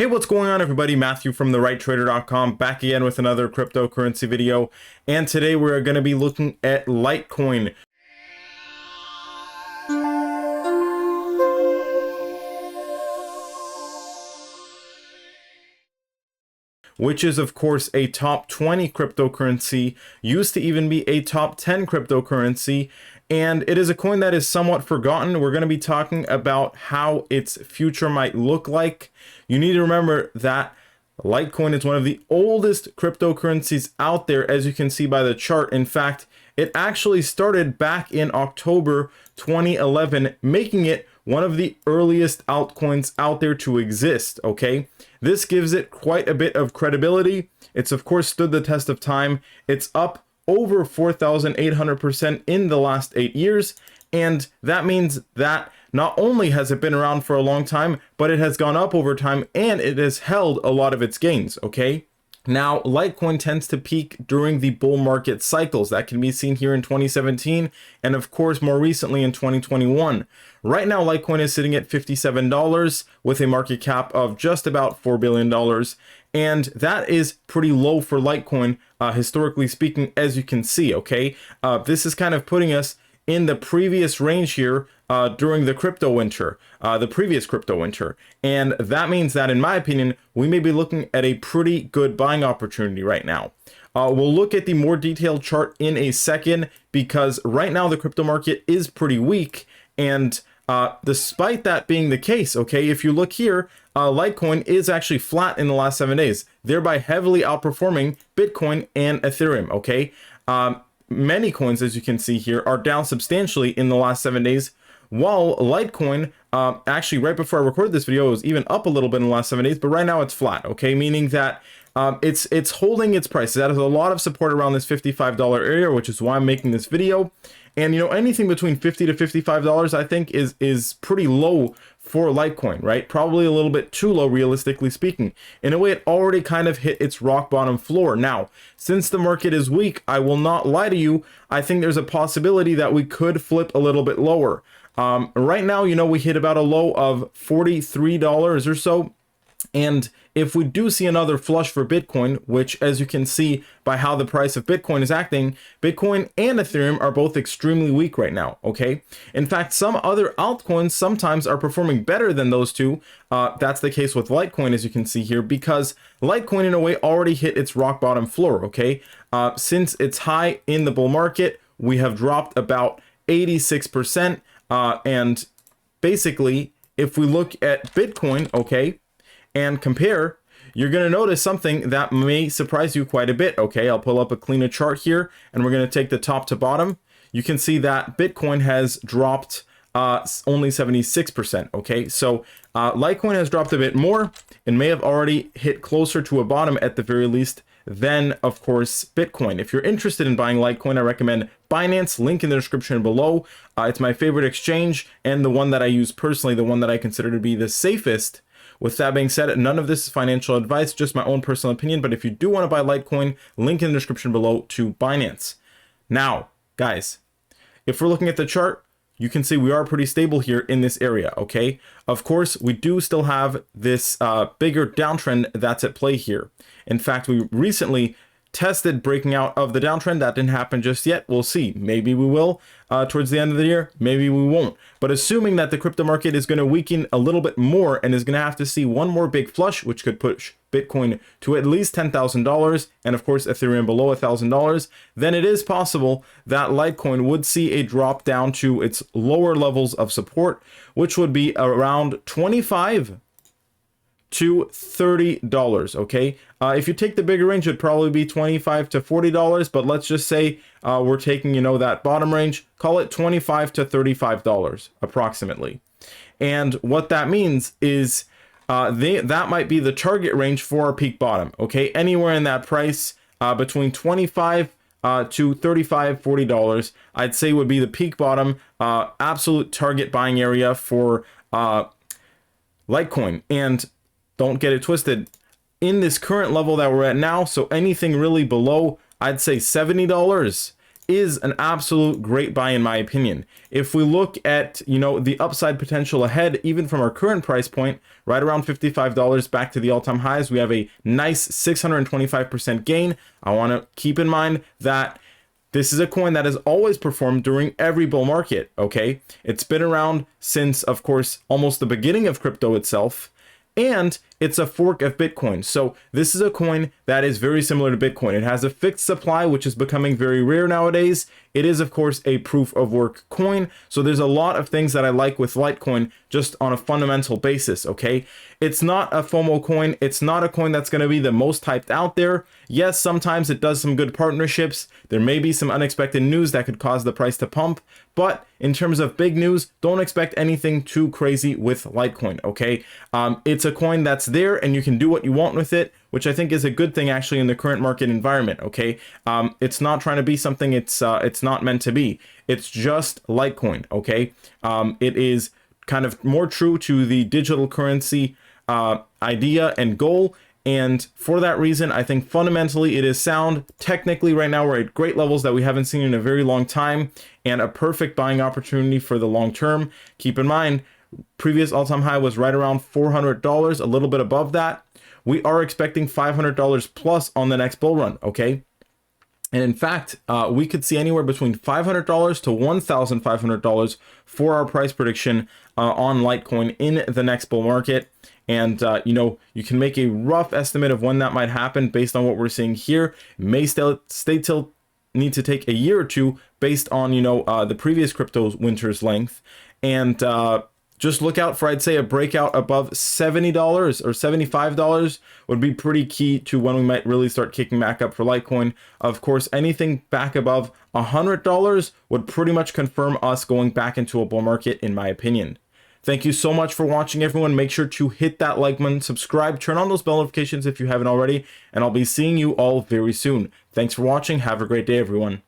Hey, what's going on, everybody? Matthew from therighttrader.com back again with another cryptocurrency video. And today we're going to be looking at Litecoin, which is of course a top 20 cryptocurrency, used to even be a top 10 cryptocurrency, and it is a coin that is somewhat forgotten. We're going to be talking about how its future might look like. You need to remember that Litecoin is one of the oldest cryptocurrencies out there, as you can see by the chart. In fact, it actually started back in October 2011, making it one of the earliest altcoins out there to exist, okay? This gives it quite a bit of credibility. It's of course stood the test of time. It's up over 4,800% in the last 8 years. And that means that not only has it been around for a long time, but it has gone up over time and it has held a lot of its gains, okay? Now, Litecoin tends to peak during the bull market cycles. That can be seen here in 2017 and of course more recently in 2021. Right now, Litecoin is sitting at $57 with a market cap of just about $4 billion. And that is pretty low for Litecoin, historically speaking, as you can see, okay? This is kind of putting us in the previous range here during the crypto winter, the previous crypto winter. And that means that, in my opinion, we may be looking at a pretty good buying opportunity right now. We'll look at the more detailed chart in a second, because right now the crypto market is pretty weak. And despite that being the case, okay, if you look here, Litecoin is actually flat in the last 7 days, thereby heavily outperforming Bitcoin and Ethereum, okay? Many coins, as you can see here, are down substantially in the last 7 days, while Litecoin, actually right before I recorded this video, it was even up a little bit in the last 7 days, but right now it's flat, okay? Meaning that it's holding its price. That has a lot of support around this $55 area, which is why I'm making this video. And you know, anything between $50 to $55, I think is pretty low for Litecoin, right? Probably a little bit too low, realistically speaking. In a way, it already kind of hit its rock bottom floor. Now, since the market is weak, I will not lie to you, I think there's a possibility that we could flip a little bit lower. Right now, you know, we hit about a low of $43 or so. And if we do see another flush for Bitcoin, which, as you can see by how the price of Bitcoin is acting, Bitcoin and Ethereum are both extremely weak right now, okay? In fact, some other altcoins sometimes are performing better than those two. That's the case with Litecoin, as you can see here, because Litecoin, in a way, already hit its rock bottom floor, okay? Since its high in the bull market, we have dropped about 86%. And basically, if we look at Bitcoin, okay, and compare, you're going to notice something that may surprise you quite a bit, okay? I'll pull up a cleaner chart here, and we're going to take the top to bottom. You can see that Bitcoin has dropped only 76%, okay? So Litecoin has dropped a bit more and may have already hit closer to a bottom at the very least than, of course, Bitcoin. If you're interested in buying Litecoin, I recommend Binance, link in the description below. It's my favorite exchange and the one that I use personally, the one that I consider to be the safest. With that being said, none of this is financial advice, just my own personal opinion. But if you do want to buy Litecoin, link in the description below to Binance. Now, guys, if we're looking at the chart, you can see we are pretty stable here in this area, okay? Of course, we do still have this bigger downtrend that's at play here. In fact, we recently tested breaking out of the downtrend. That didn't happen just yet. We'll see. Maybe we will towards the end of the year. Maybe we won't. But assuming that the crypto market is going to weaken a little bit more and is going to have to see one more big flush, which could push Bitcoin to at least $10,000 and of course Ethereum below $1,000, then it is possible that Litecoin would see a drop down to its lower levels of support, which would be around $25 to $30, okay? If you take the bigger range, it'd probably be $25 to $40, but let's just say we're taking, you know, that bottom range, call it $25 to $35 approximately. And what that means is that might be the target range for our peak bottom, okay? Anywhere in that price between $25 to $35, $40, I'd say would be the peak bottom, absolute target buying area for Litecoin. And don't get it twisted, in this current level that we're at now, so anything really below, I'd say $70 is an absolute great buy in my opinion. If we look at, the upside potential ahead, even from our current price point, right around $55 back to the all-time highs, we have a nice 625% gain. I want to keep in mind that this is a coin that has always performed during every bull market, okay? It's been around since, of course, almost the beginning of crypto itself, and it's a fork of Bitcoin. So this is a coin that is very similar to Bitcoin. It has a fixed supply, which is becoming very rare nowadays. It is, of course, a proof of work coin. So there's a lot of things that I like with Litecoin just on a fundamental basis, okay? It's not a FOMO coin. It's not a coin that's going to be the most hyped out there. Yes, sometimes it does some good partnerships. There may be some unexpected news that could cause the price to pump. But in terms of big news, don't expect anything too crazy with Litecoin, okay? It's a coin that's there and you can do what you want with it, which I think is a good thing actually in the current market environment, okay? It's not trying to be something it's not meant to be. It's just Litecoin, okay? It is kind of more true to the digital currency idea and goal. And for that reason, I think fundamentally it is sound. Technically, right now we're at great levels that we haven't seen in a very long time and a perfect buying opportunity for the long term. Keep in mind, previous all-time high was right around $400, a little bit above that. We are expecting $500 plus on the next bull run, okay? And in fact, we could see anywhere between $500 to $1,500 for our price prediction on Litecoin in the next bull market. And, you can make a rough estimate of when that might happen based on what we're seeing here. It may still need to take a year or two based on, the previous crypto winter's length. And just look out for, I'd say, a breakout above $70 or $75 would be pretty key to when we might really start kicking back up for Litecoin. Of course, anything back above $100 would pretty much confirm us going back into a bull market, in my opinion. Thank you so much for watching, everyone. Make sure to hit that like button, subscribe, turn on those bell notifications if you haven't already, and I'll be seeing you all very soon. Thanks for watching. Have a great day, everyone.